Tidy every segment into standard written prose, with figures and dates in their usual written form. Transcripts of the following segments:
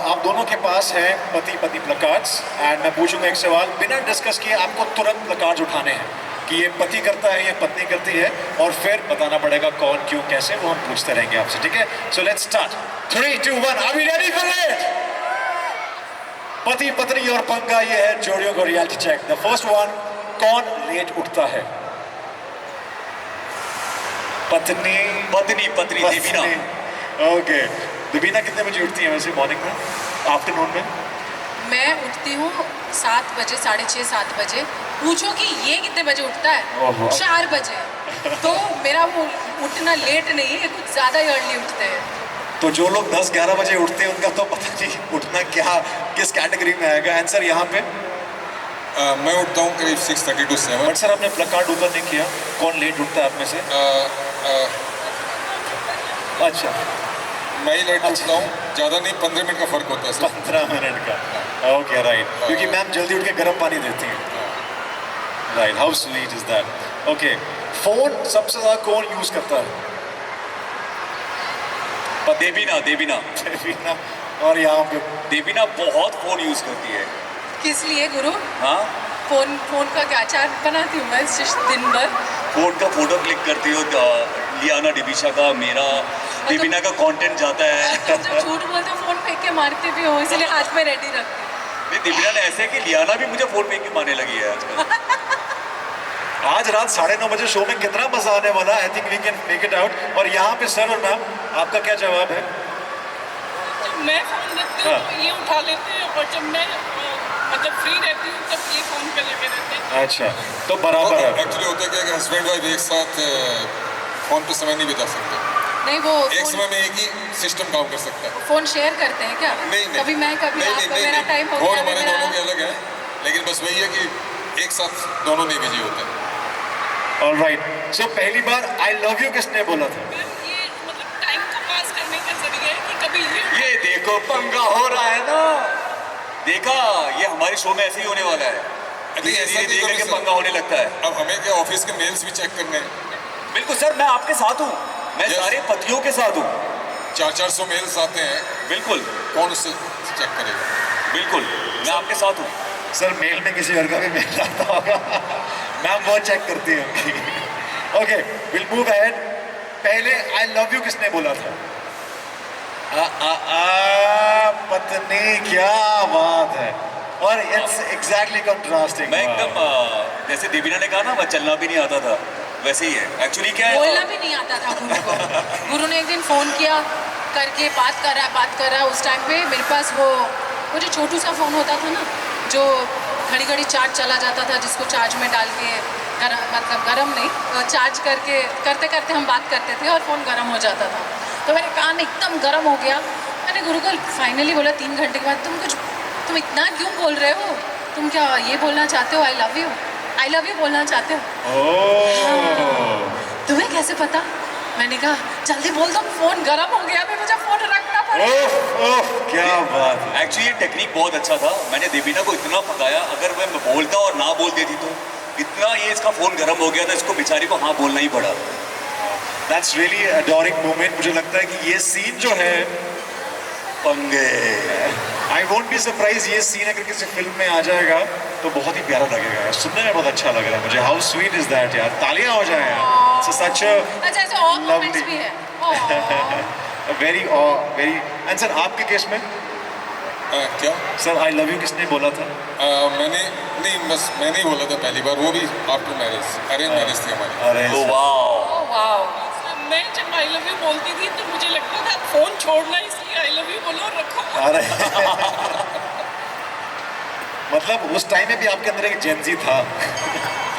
आप दोनों के पास है पति पत्नी प्लकार्ड्स एंड मैं पूछूंगा एक सवाल बिना डिस्कस किए आपको तुरंत प्लकार्ड्स उठाने हैं कि ये पति करता है ये पत्नी करती है और फिर बताना पड़ेगा कौन क्यों कैसे वो हम पूछते रहेंगे आपसे ठीक है so let's start 3 2 1 are we ready for it Pati Patni aur Panga ये है जोड़ियों को reality check the first one कौन लेट उठता है पत्नी पत्नी पत्नी देवीना ओके देवीना कितने बजे उठती है वैसे मॉर्निंग में आफ्टरनून में मैं उठती हूँ 7 बजे 6:30 7 बजे पूछो कि ये कितने बजे उठता है 4 बजे तो मेरा वो उठना लेट नहीं है कुछ ज़्यादा ही अर्ली उठते हैं तो जो लोग 10-11 बजे उठते हैं उनका तो पता नहीं उठना क्या किस कैटेगरी में आएगा आंसर यहाँ पे मैं उठता हूँ करीब 6:30 to 7 बट सर आपने प्लकार्ड ऊपर नहीं किया कौन लेट उठता है आप में से अच्छा मैं ही लेट उठता हूँ ज़्यादा नहीं 15 मिनट का फ़र्क होता है सर 15 मिनट का ओके राइट क्योंकि मैम जल्दी उठ के गर्म पानी देती हैं right how sweet is that okay phone सबसे ज़्यादा कौन यूज़ करता है देवीना देवीना देवीना और यहाँ पे देवीना बहुत फोन यूज करती है किस लिए गुरु हाँ फोन का क्या चार्ट बनाती हूँ मैं दिन भर फोन का फोटो क्लिक करती हो लियाना डिविशा का मेरा देवीना का कंटेंट जाता है तुम जब झूठ बोलते हो फोन फेंक के मारते भी हो इसलिए हाथ में रेडी रखती हूँ नहीं देवीना ने ऐसे कि लियाना भी मुझे फोन फेंक के मारने लगी है आजकल आज रात 9:30 बजे शो में कितना मजा आने वाला I think we can make it out और यहाँ पे सर और मैम आपका क्या जवाब है जब मैं फोन रखती हूँ तो ये उठा लेते हैं और जब मैं मतलब फ्री रहती हूँ तब ये फोन पे लगे रहते हैं अच्छा तो बराबर है एक्चुअली होता है कि हस्बैंड वाइफ एक साथ फ़ोन पे समय नहीं बिता सकते नहीं वो एक समय में एक ही सिस्टम काम कर सकता है फोन शेयर करते हैं क्या नहीं नहीं कभी मैं कभी नहीं, आप नहीं, कभी नहीं, मेरा टाइम हो फोन गया हमारे मेरा दोनों के अलग है लेकिन बस वही है कि एक साथ दोनों नहीं बिजी होते ऑलराइट सो पहली बार आई लव यू किसने बोला था मैम ये मतलब टाइम को पास करने का जरिया है कि कभी ये देखो पंगा हो रहा है ना देखा ये हमारे शो में ऐसे ही होने वाला है अरे ऐसा नहीं देख करो के सर। पंगा होने लगता है अब हमें क्या ऑफिस के मेल्स भी चेक करने हैं बिल्कुल सर मैं आपके साथ हूँ मैं Yes. सारे पतियों के साथ हूँ 400 मेल्स आते हैं बिल्कुल कौन उससे चेक करेगा बिल्कुल मैं आपके साथ हूँ सर मेल में किसी और का भी मेल आता होगा मैम बहुत चेक करती है ओके विल मूव अहेड पहले आई लव यू किसने बोला था पत्नी क्या बात है और इट्स एग्जैक्टली कंट्रास्टिंग मैं एकदम जैसे देवीना ने कहा ना मैं चलना भी नहीं आता था वैसे ही है एक्चुअली क्या बोलना है भी नहीं आता था गुरु को गुरु ने एक दिन फ़ोन किया करके बात कर रहा है उस टाइम पे मेरे पास वो जो छोटू सा फ़ोन होता था ना जो घड़ी घड़ी चार्ज चला जाता था जिसको चार्ज में डाल के मतलब गरम नहीं चार्ज करके करते करते हम बात करते थे और फ़ोन गरम हो जाता था तो मेरे कान एकदम गरम हो गया मैंने गुरु को फाइनली बोला 3 घंटे के बाद तुम इतना क्यों बोल रहे हो तुम क्या ये बोलना चाहते हो आई लव यू बोलना चाहते हो तुम्हें कैसे पता मैंने कहा जल्दी बोल दो फोन गर्म हो गया अभी मुझे फोन रखना पड़ेगा क्या बात है एक्चुअली ये टेक्निक बहुत अच्छा था मैंने देवीना को इतना पकाया अगर मैं बोलता और ना बोल देती तो इतना ये इसका फोन गर्म हो गया था इसको बेचारी को हाँ बोलना ही पड़ा दैट्स रियली अडोरिंग मोमेंट मुझे लगता है कि ये सीन जो है पंगे आई वोंट बी सरप्राइज ये सीन अगर किसी फिल्म में आ जाएगा तो बहुत ही प्यारा लगेगा यार सुनने में बहुत अच्छा लग रहा है मुझे हाउ स्वीट इज दैट यार तालियां हो जाए यार सो सच अच्छा ऐसे और मोमेंट्स भी है वेरी वेरी एंड सर आपके केस में क्या सर आई लव यू किसने बोला था मैंने नहीं बस मैंने ही बोला था पहली बार वो भी आफ्टर मैरिज अरेंज मैरिज थी हमारी अरे ओ वाओ वाओ मैं जब आई लव यू बोलती थी तो मुझे लगता था फोन छोड़ना इसलिए आई लव यू बोलो और रखो अरे मतलब उस टाइम में भी आपके अंदर एक जेंजी था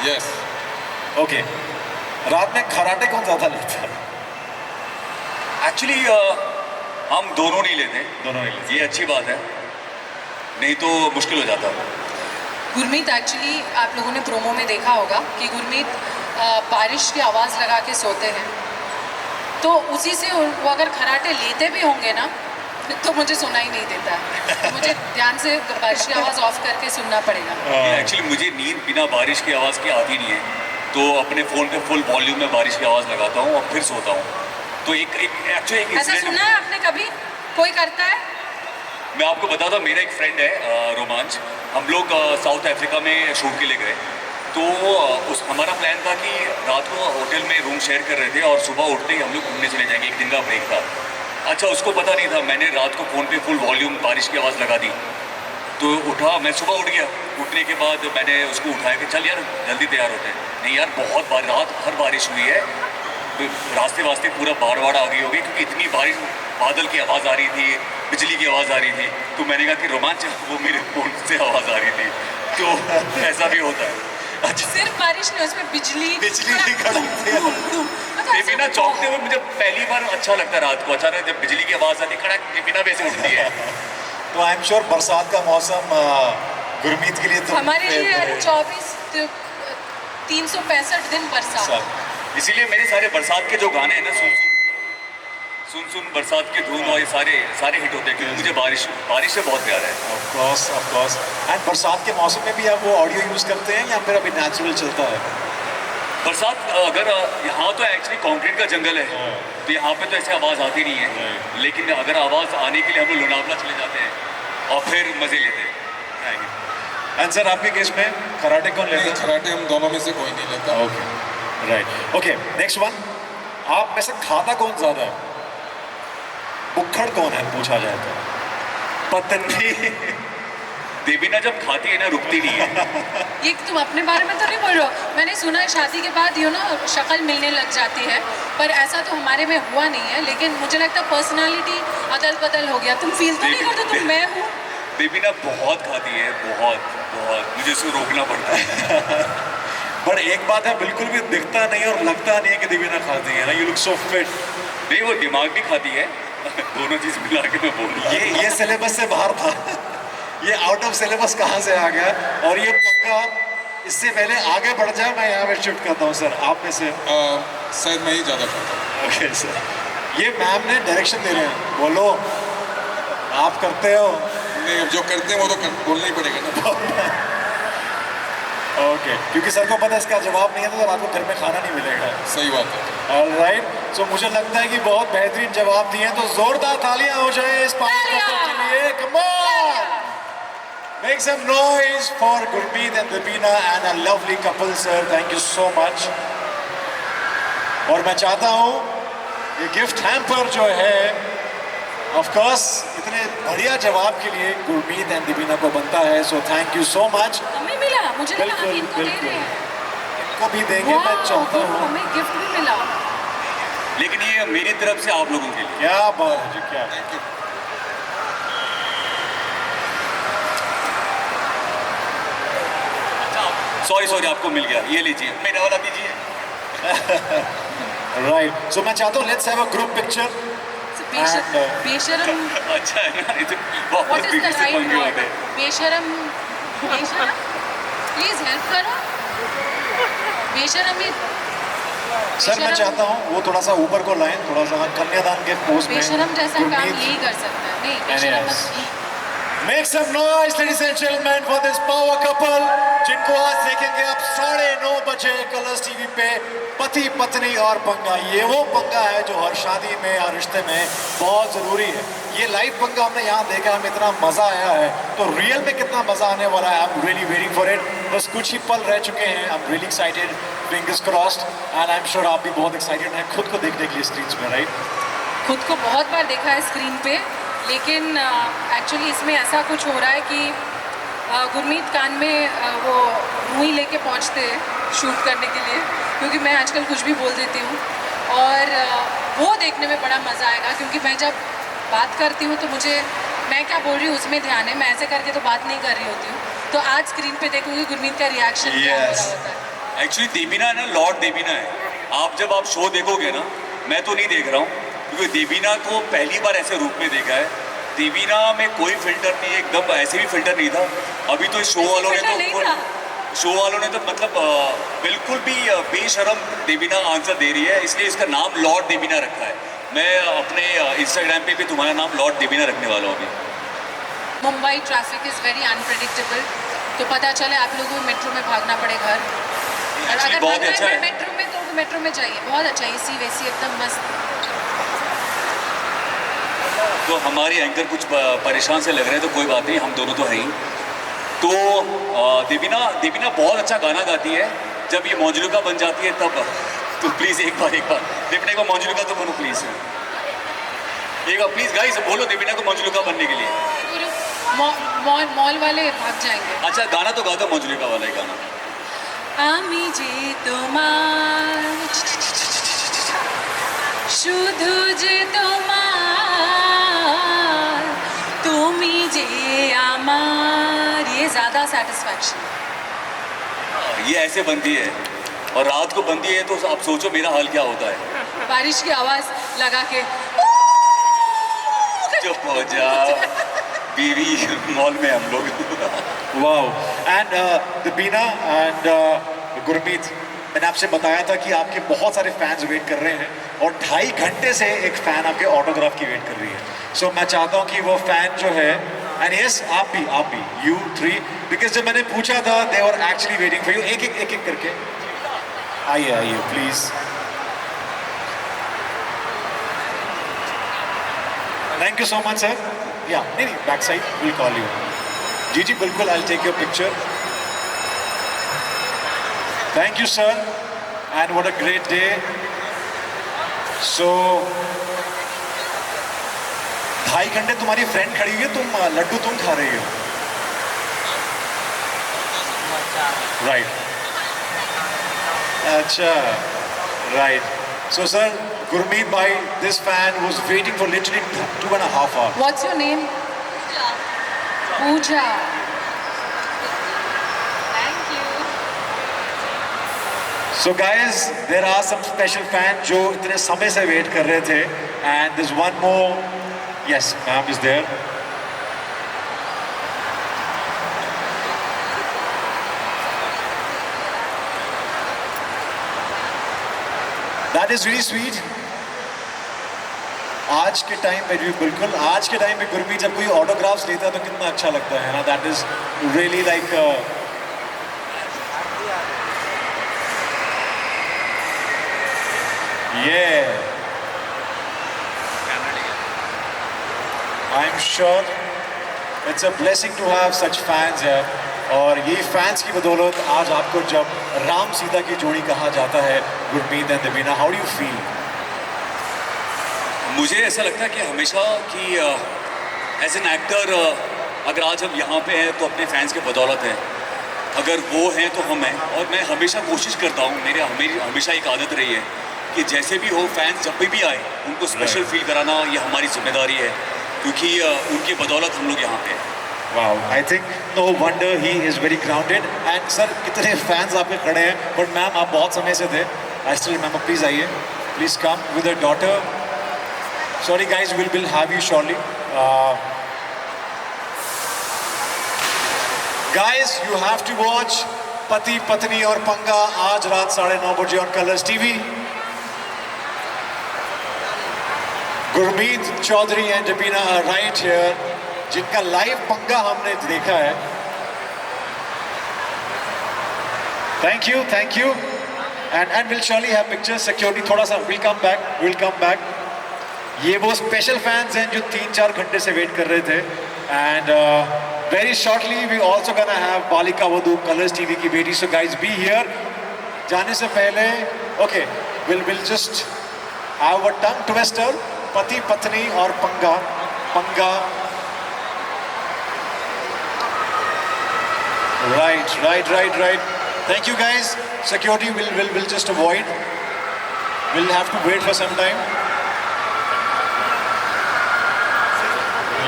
यस ओके रात में खराटे कौन ज्यादा लेता एक्चुअली हम दोनों नहीं लेते दोनों नहीं लेते ये अच्छी बात है नहीं तो मुश्किल हो जाता गुरमीत एक्चुअली आप लोगों ने प्रोमो में देखा होगा कि गुरमीत बारिश की आवाज़ लगा के सोते हैं तो उसी से वो अगर खराटे लेते भी होंगे ना तो मुझे सुना ही नहीं देता तो मुझे ध्यान से बारिश की आवाज़ ऑफ करके सुनना पड़ेगा एक्चुअली मुझे नींद बिना बारिश की आवाज़ की आती नहीं है तो अपने फ़ोन पे फुल वॉल्यूम में बारिश की आवाज़ लगाता हूँ और फिर सोता हूँ तो एक एक्चुअली एक ऐसा इंसिडेंट सुना है आपने कभी कोई करता है मैं आपको बताता हूँ, मेरा एक फ्रेंड है रोमांच, हम लोग साउथ अफ्रीका में शूट के लिए गए। तो उस हमारा प्लान था कि रात को होटल में रूम शेयर कर रहे थे और सुबह उठते ही हम लोग घूमने चले जाएंगे, एक दिन का ब्रेक था। अच्छा, उसको पता नहीं था, मैंने रात को फ़ोन पे फुल वॉल्यूम बारिश की आवाज़ लगा दी। तो उठा, मैं सुबह उठ गया। उठने के बाद मैंने उसको उठाया कि चल यार जल्दी तैयार होते हैं। नहीं यार, बहुत रात भर बारिश हुई है, तो रास्ते वास्ते पूरा बाढ़ आ गई होगी, क्योंकि इतनी बारिश, बादल की आवाज़ आ रही थी, बिजली की आवाज़ आ रही थी। तो मैंने कहा कि रोमांच, वो मेरे फ़ोन से आवाज़ आ रही थी। तो ऐसा भी होता है। अच्छा, सिर्फ बारिश नहीं, उसमें बिजली की कड़कती है। देवीना चौंकते हुए मुझे पहली बार अच्छा लगता है रात को, अचानक जब बिजली की आवाज़ आती, कड़क, देवीना वैसे उठती है। तो आई एम श्योर बरसात का मौसम गुरमीत के लिए तो हमारे लिए 365 दिन बरसात। इसीलिए मेरे सारे बरसात के जो गाने हैं ना, सुन सुन बरसात की धूम, और ये सारे हिट होते हैं, क्योंकि मुझे बारिश से बहुत प्यार है। Of course. एंड बरसात के मौसम में भी आप वो ऑडियो यूज़ करते हैं या फिर अभी नेचुरल चलता है? बरसात अगर यहाँ तो एक्चुअली कंक्रीट का जंगल है, तो यहाँ पे तो ऐसे आवाज़ आती नहीं है। लेकिन अगर आवाज़ आने के लिए हम लोग लोनावला चले जाते हैं और फिर मज़े लेते हैं। एंड सर, आपके केस में कराटे कौन लेता नहीं, है? कराटे हम दोनों में से कोई नहीं लेता। Okay, right. Okay, next one. आप में से खाता कौन ज़्यादा है? बुक्खड़ कौन है पूछा जाए तो? पत्नी देवीना जब खाती है ना, रुकती नहीं है। ये तुम अपने बारे में तो नहीं बोल रहे हो? मैंने सुना है शादी के बाद शक्ल मिलने लग जाती है, पर ऐसा तो हमारे में हुआ नहीं है। लेकिन मुझे लगता है पर्सनालिटी अदल बदल हो गया। तुम फील तो नहीं करते तुम मैं हूँ? देवीना बहुत खाती है, बहुत, मुझे इसको रोकना पड़ता है। पर एक बात है, बिल्कुल भी दिखता नहीं और लगता नहीं है कि देवीना खाती है ना। You look so fit. नहीं, वो दिमाग भी खाती है। दोनों चीज़ मिला के मैं बोल रहा हूँ। ये सिलेबस से बाहर था। ये आउट ऑफ सिलेबस कहाँ से आ गया? और ये पक्का, इससे पहले आगे बढ़ जाए, मैं यहाँ पे शिफ्ट करता हूँ सर, आप में से। शायद मैं ही ज़्यादा खाता हूँ। ओके सर, ये मैम ने डायरेक्शन दे रहे हैं, बोलो आप करते हो। नहीं, अब जो करते हैं वो तो बोलना ही पड़ेगा ना। ओके, क्योंकि सर को पता है इसका जवाब नहीं है तो आपको घर में खाना नहीं मिलेगा। सही बात है। ऑलराइट, सो मुझे लगता है कि बहुत बेहतरीन जवाब दिए हैं, तो जोरदार तालियां हो जाए इस पावर कपल के लिए। Come on, make some noise for Gurmeet and Debina and a lovely couple sir. Thank you so much. और मैं चाहता हूँ ये गिफ्ट हैम्पर जो है, ऑफ कोर्स इतने बढ़िया जवाब के लिए गुरमीत एंड देवीना को बनता है। So thank you so much. हमें मिला, मुझे लगा बिल्कुल, इनको दे रहे हैं। इनको भी देंगे, मैं चाहता हूँ। हमें गिफ्ट भी मिला। लेकिन ये मेरी तरफ से आप लोगों के लिए। क्या बात है जी, क्या थैंक यू। सॉरी, आपको मिल गया, ये लीजिए, मेरा वाला दीजिए। राइट, सो मैं चाहता हूँ let's have a group picture. बेशरम, अच्छा है ना, इतने व्हाट वापस इज द से राइट पंगे वर्ड? होते हैं। बेशरम, प्लीज हेल्प करो। बेशरम में सर मैं चाहता हूँ वो थोड़ा सा ऊपर को लाएं, थोड़ा सा कन्यादान के पोज में। बेशरम जैसा काम यही कर सकता है। नहीं, बेशरम Yes. Make some noise, ladies and gentlemen, for this power couple, जिनको आज देखेंगे आप 9:30 बजे कलर्स टीवी पे। पति पत्नी और पंगा, ये वो पंगा है जो हर शादी में, हर रिश्ते में बहुत जरूरी है। ये लाइव पंगा हमने यहाँ देखा, हमें इतना मजा आया है, तो रियल में कितना मजा आने वाला है। I am really waiting for it. बस कुछ ही पल रह चुके हैं। I am really excited, fingers crossed, and I am sure आप भी बहुत एक्साइटेड हैं खुद को देखने के लिए स्क्रीन पे, राइट? खुद को बहुत बार देखा है स्क्रीन पे, लेकिन एक्चुअली इसमें ऐसा कुछ हो रहा है कि गुरमीत कान में वो रुई लेके पहुंचते हैं शूट करने के लिए, क्योंकि मैं आजकल कुछ भी बोल देती हूँ, और वो देखने में बड़ा मज़ा आएगा। क्योंकि मैं जब बात करती हूँ तो मुझे मैं क्या बोल रही हूँ उसमें ध्यान है, मैं ऐसे करके तो बात नहीं कर रही होती हूँ। तो आज स्क्रीन पे देखूँगी गुरमीत का रिएक्शन क्या हो रहा होता है। एक्चुअली देवीना ना लॉर्ड देवीना है। जब आप शो देखोगे ना, मैं तो नहीं देख रहा हूँ, क्योंकि देवीना को पहली बार ऐसे रूप में देखा है। देवीना में कोई फिल्टर नहीं, एकदम ऐसे भी फिल्टर नहीं था। अभी तो शो वालों ने तो मतलब बिल्कुल भी बेशरम देवीना आंसर दे रही है, इसलिए इसका नाम लॉर्ड देवीना रखा है। मैं अपने इंस्टाग्राम पे भी तुम्हारा नाम लॉर्ड देवीना रखने वाला हूँ अभी। Mumbai traffic is very unpredictable, तो पता चले आप लोगों को मेट्रो में भागना पड़े घर, और अगर बहुत भागना अच्छा है है। मेट्रो में तो मेट्रो में जाइए, बहुत अच्छा, एसी वेसी एकदम मस्त। तो हमारी एंकर कुछ परेशान से लग रहे हैं, तो कोई बात नहीं, हम दोनों तो हैं ही। तो देवीना बहुत अच्छा गाना गाती है। जब ये मौजूदा बन जाती है तब तो प्लीज़ एक बार देवीना को मौजूदा तो बोलो प्लीज़, एक बार प्लीज़ गाइस बोलो देवीना को मौजूदा बनने के लिए। मॉल वाले भाग जाएंगे। अच्छा गाना तो गा दो मौजूदा वाला ही गाना। আমি যে তোমার শুধু যে তোমার তুমি যে আমার, ये ज़्यादा सेटिस्फैक्शन। ये ऐसे बनती है और रात को बनती है, तो आप सोचो मेरा हाल क्या होता है। बारिश की आवाज़ लगा के चुप हो जा बीवी, मॉल में हम लोग। वाओ। एंड दीपिना एंड गुरमीत, मैंने आपसे बताया था कि आपके बहुत सारे फैंस वेट कर रहे हैं और 2.5 घंटे से एक फ़ैन आपके ऑटोग्राफ की वेट कर रही है। सो मैं चाहता हूँ कि वो फ़ैन जो है, एंड यस आप भी यू 3, बिकॉज जब मैंने पूछा था they were actually waiting for you. एक एक करके आइए please. Thank you so much sir. या नहीं back side will call you. जी बिल्कुल, I will take your picture. Thank you sir and what a great day. So 2.5 घंटे तुम्हारी फ्रेंड खड़ी हुई है, तुम लड्डू तुम खा रही हो, राइट? अच्छा, राइट। सो सर गुरमीत भाई, this fan was waiting for literally 2.5 hours. What's your name? Pooja. Thank you. So guys, there are some special fans जो इतने समय से वेट कर रहे थे, and there's one more. Yes, ma'am is there. That is really sweet. आज के time पे भी बिल्कुल, आज के टाइम पे गुरमीत जब कोई ऑटोग्राफ्स लेता है तो कितना अच्छा लगता है ना। That is really like I am sure it's a blessing to have such fans है। और ये फैंस की बदौलत आज आपको जब राम सीता की जोड़ी कहा जाता है, Gurmeet and Deepina, how do you feel? मुझे ऐसा लगता है कि हमेशा कि एज एन एक्टर अगर आज हम यहाँ पे हैं तो अपने फैंस के बदौलत हैं, अगर वो हैं तो हम हैं। और मैं हमेशा कोशिश करता हूँ, मेरी हमेशा एक आदत रही है कि जैसे भी हो फैंस जब भी आए उनको स्पेशल फील कराना ये हमारी जिम्मेदारी है, क्योंकि उनकी बदौलत हम लोग यहाँ पे हैं। Wow, I think no wonder he is very grounded. And sir कितने फैंस आपके खड़े हैं, बट मैम आप बहुत समय से थे। आई स्टिल रिमेंबर, प्लीज़ आइए, please come with a daughter. Sorry guys, we'll have you shortly. Guys, you have to watch पति पत्नी और पंगा आज रात 9:30 बजे on Colors TV. Gurmeet Choudhary and Debina are right here, जिनका लाइव पंगा हमने देखा है। Thank you. And we'll surely have pictures. Security थोड़ा सा, we'll come back. ये वो स्पेशल फैंस हैं जो 3-4 घंटे से वेट कर रहे थे। And very shortly we also gonna have Balika Vadhu Colors TV की बेटी। So guys be here. जाने से पहले okay will just have a tongue twister, Pati Patni aur Panga. Right. Thank you guys. Security will just avoid, will have to wait for some time.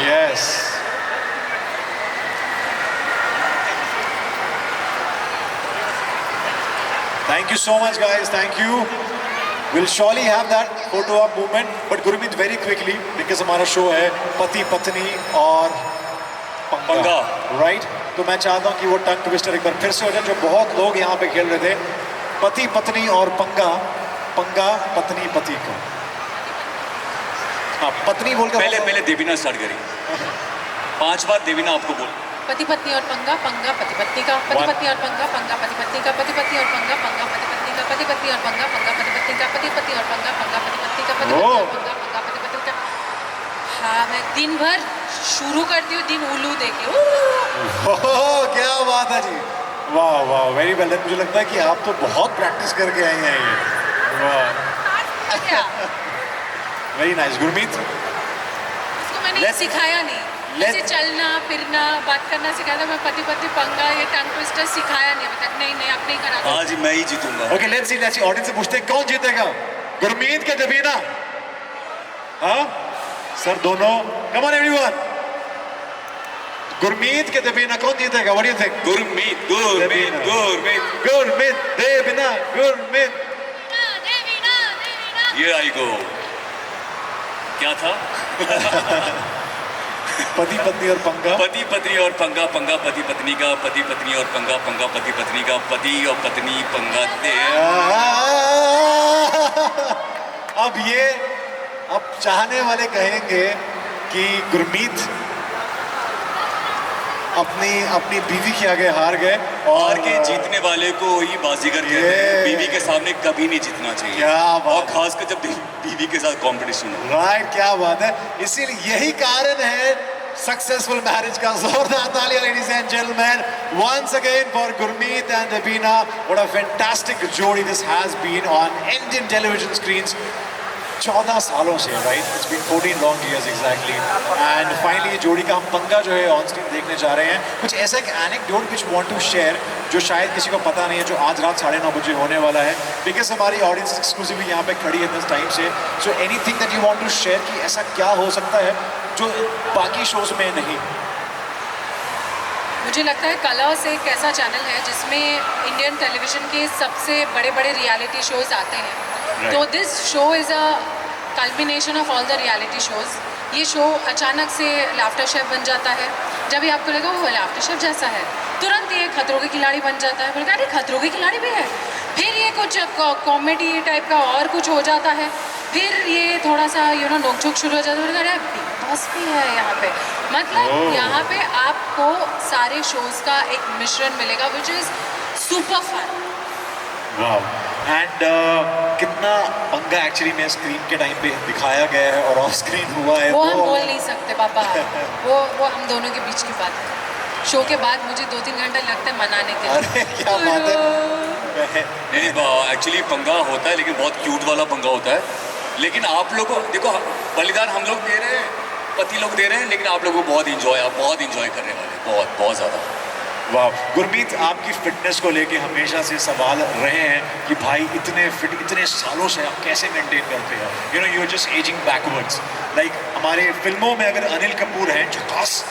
Yes. Thank you so much guys, thank you. We'll surely have that photo op movement, but Gurmeet very quickly because हमारा show है पति पत्नी और पंगा, right? तो मैं चाहता हूँ कि वो टंग ट्विस्टर एक बार फिर से हो जाए, जो बहुत लोग यहाँ पे खेल रहे थे। पति पत्नी और पंगा पत्नी पति को। हाँ, पत्नी बोल के पहले देवीना स्टार्ट करी। 5 बार देवीना आपको बोल। पति पत्नी और पंगा पति पत्नी का, पति पत्नी और पंगा पति पत्नी का, पति पत्नी और पंगा पति पत्नी का, पति पत्नी और पंगा पति पत्नी का, पति पत्नी और पंगा पति पत्नी का, पति पत्नी और पंगा पति पत्नी का। हाँ, मैं दिन भर शुरू करती हूँ दिन उल्लू देके ओह, क्या बात है जी, वाह वाह, वेरी वेल। मुझे लगता है कि आप तो बहुत प्रैक्टिस करके आई हैं ये, वाह, क्या वेरी नाइस। गुरमीत, उसको मैंने Let's- सिखाया नहीं, let's- मुझे चलना फिरना बात करना सिखाया था। मैं पति पति पंगा ये टंग ट्विस्टर सिखाया नहीं अभी तक। नहीं अब नहीं करा था। आज मैं ही जीतूंगा। ओके, लेट्स सी ऑडियंस से पूछते हैं कौन जीतेगा, गुरमीत के दबीना? हाँ सर, दोनों, कम ऑन एवरीवन, गुरमीत के दबीना कौन जीतेगा? What do you think? Gurmeet Gurmeet Gurmeet, Gurmeet Debina, Gurmeet. ये आई गो, क्या था? पति पत्नी और पंगा, पति पत्नी और पंगा, पंगा पति पत्नी का, पति पत्नी और पंगा, पंगा पति पत्नी का, पति और पत्नी पंगा दे। अब चाहने वाले कहेंगे कि गुरमीत अपनी बीवी के आगे हार गए हार के जीतने वाले को ही बाजीगर कहते हैं। बीवी के सामने कभी नहीं जीतना चाहिए, क्या बात और खासकर जब बीवी के साथ कंपटीशन हो। राइट, क्या बात है। इसीलिए यही कारण है सक्सेसफुल मैरिज का। जोरदार तालियां ladies and gentleman once again for Gurmeet and Debina. What a fantastic जोड़ी this has been on Indian television screens 14 सालों से, right? It's been 14 long years exactly. And finally ये जोड़ी का हम पंगा जो है ऑन स्क्रीन देखने जा रहे हैं। कुछ ऐसा एक anecdote which want to share जो शायद किसी को पता नहीं है, जो आज रात 9:30 बजे होने वाला है, बिकॉज हमारी ऑडियंस एक्सक्लूसिवली यहाँ पे खड़ी है इस टाइम से। So anything that you want to share कि ऐसा क्या हो सकता है जो बाकी शोज में नहीं? मुझे लगता है कलर्स एक ऐसा चैनल है जिसमें इंडियन टेलीविजन के सबसे बड़े बड़े रियलिटी शोज आते हैं। तो this show is a culmination of all the reality shows. ये शो अचानक से लाफ्टर शेफ बन जाता है। जब ये आपको लगा वो लाफ्टर शेफ जैसा है, तुरंत ये खतरों के खिलाड़ी बन जाता है। बोलता अरे खतरों के खिलाड़ी भी है। फिर ये कुछ कॉमेडी टाइप का और कुछ हो जाता है। फिर ये थोड़ा सा नोकझोंक शुरू हो जाता है। अरे बिग बॉस भी है यहाँ पे। मतलब यहाँ पे आपको सारे शोज का एक मिश्रण मिलेगा विच इज़ सुपर फन। वाह। एंड कितना पंगा एक्चुअली में स्क्रीन के टाइम पे दिखाया गया है और ऑफ स्क्रीन हुआ है, वो हम बोल नहीं सकते पापा। वो हम दोनों के बीच की बात है। शो के बाद मुझे 2-3 घंटे लगते हैं मनाने के लिए। अरे क्या बात है। नहीं, एक्चुअली पंगा होता है लेकिन बहुत क्यूट वाला पंगा होता है। लेकिन आप लोग को देखो, बलिदान हम लोग दे रहे हैं, पति लोग दे रहे हैं, लेकिन आप लोगों को बहुत इंजॉय करने वाले, बहुत बहुत ज़्यादा। वाह। गुरमीत, आपकी फिटनेस को लेके हमेशा से सवाल रहे हैं कि भाई इतने फिट इतने सालों से आप कैसे मेंटेन करते हैं? You are just ageing backwards. Like हमारे फिल्मों में अगर अनिल कपूर हैं झकास,